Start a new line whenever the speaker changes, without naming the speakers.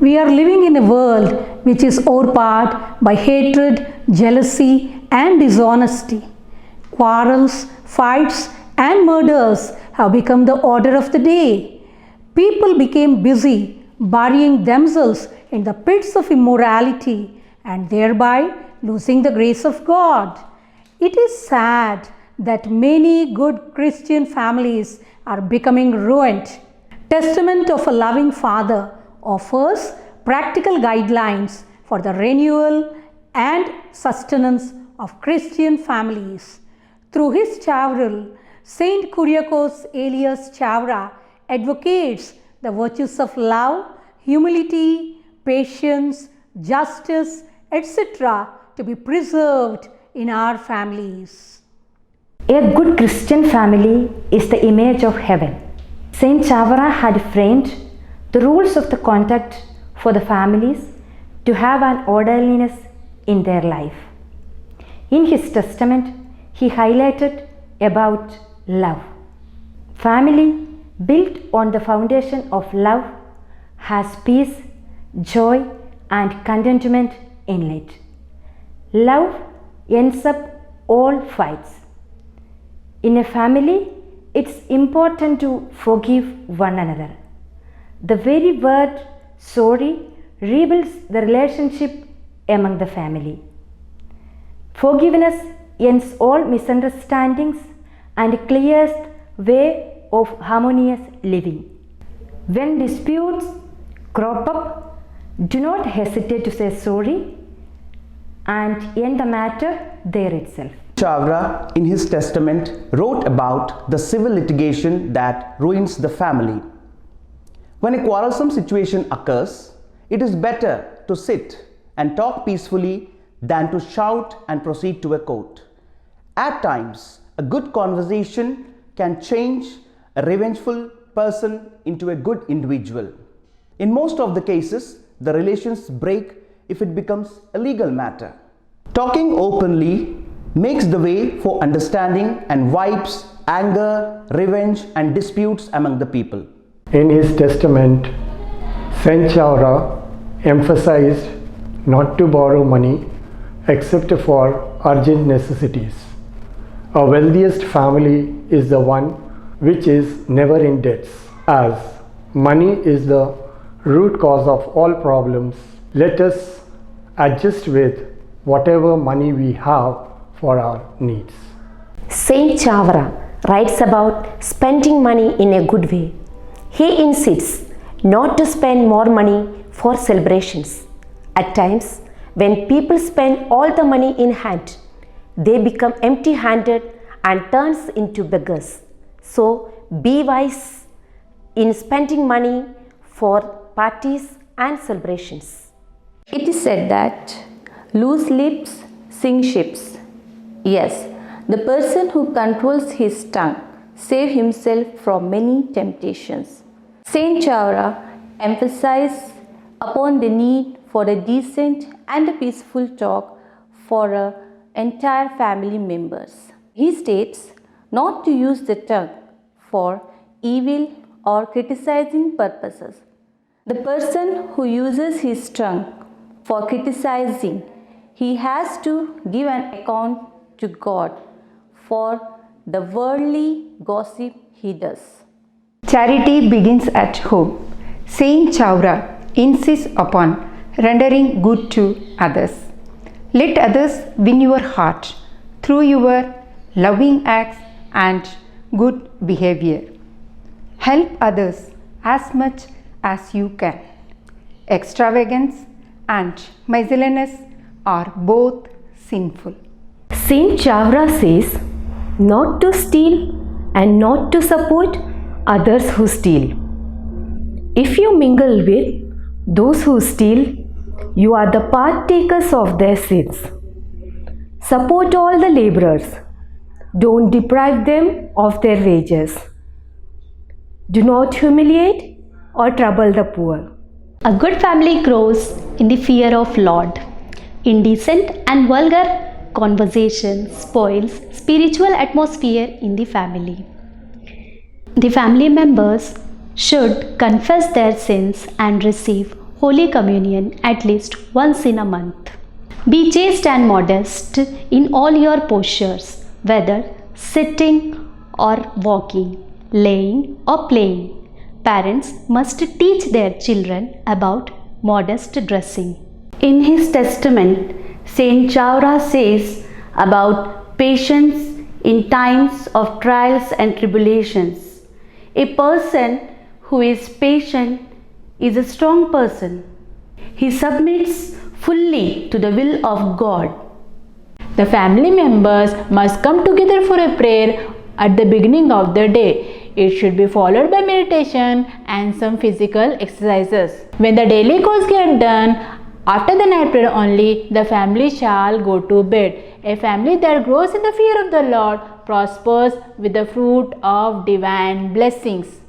We are living in a world which is overpowered by hatred, jealousy, and dishonesty. Quarrels, fights, and murders have become the order of the day. People became busy burying themselves in the pits of immorality and thereby losing the grace of God. It is sad that many good Christian families are becoming ruined. Testament of a loving Father offers practical guidelines for the renewal and sustenance of Christian families. Through his chaural, Saint Kuriakose Elias Chavra advocates the virtues of love, humility, patience, justice, etc. to be preserved in our families.
A good Christian family is the image of heaven. Saint Chavra had framed the rules of the conduct for the families to have an orderliness in their life. In his testament, he highlighted about love. Family built on the foundation of love has peace, joy, and contentment in it. Love ends up all fights. In a family, it's important to forgive one another. The very word sorry rebuilds the relationship among the family. Forgiveness ends all misunderstandings and clears way of harmonious living. When disputes crop up, do not hesitate to say sorry and end the matter there itself.
Chavra, in his testament, wrote about the civil litigation that ruins the family. When a quarrelsome situation occurs, it is better to sit and talk peacefully than to shout and proceed to a court. At times, a good conversation can change a revengeful person into a good individual. In most of the cases, the relations break if it becomes a legal matter. Talking openly makes the way for understanding and wipes anger, revenge, and disputes among the people.
In his testament, Saint Chavra emphasized not to borrow money except for urgent necessities. A wealthiest family is the one which is never in debts, as money is the root cause of all problems. Let us adjust with whatever money we have for our needs.
Saint Chavra writes about spending money in a good way. He insists not to spend more money for celebrations. At times, when people spend all the money in hand, they become empty-handed and turns into beggars. So, be wise in spending money for parties and celebrations.
It is said that loose lips sink ships. Yes, the person who controls his tongue saves himself from many temptations. Saint Chavra emphasized upon the need for a decent and a peaceful talk for entire family members. He states not to use the tongue for evil or criticizing purposes. The person who uses his tongue for criticizing, he has to give an account to God for the worldly gossip he does.
Charity begins at home. Saint Chavra insists upon rendering good to others. Let others win your heart through your loving acts and good behavior. Help others as much as you can. Extravagance and miserliness are both sinful.
Saint Chavra says not to steal and not to support others who steal. If you mingle with those who steal, you are the partakers of their sins. Support all the laborers. Don't deprive them of their wages. Do not humiliate or trouble the poor.
A good family grows in the fear of Lord. Indecent and vulgar conversation spoils spiritual atmosphere in the family. The family members should confess their sins and receive Holy Communion at least once in a month. Be chaste and modest in all your postures, whether sitting or walking, laying or playing. Parents must teach their children about modest dressing.
In his testament, Saint Chaura says about patience in times of trials and tribulations. A person who is patient is a strong person. He submits fully to the will of God.
The family members must come together for a prayer at the beginning of the day. It should be followed by meditation and some physical exercises. When the daily chores get done, after the night prayer only, the family shall go to bed. A family that grows in the fear of the Lord prospers with the fruit of divine blessings.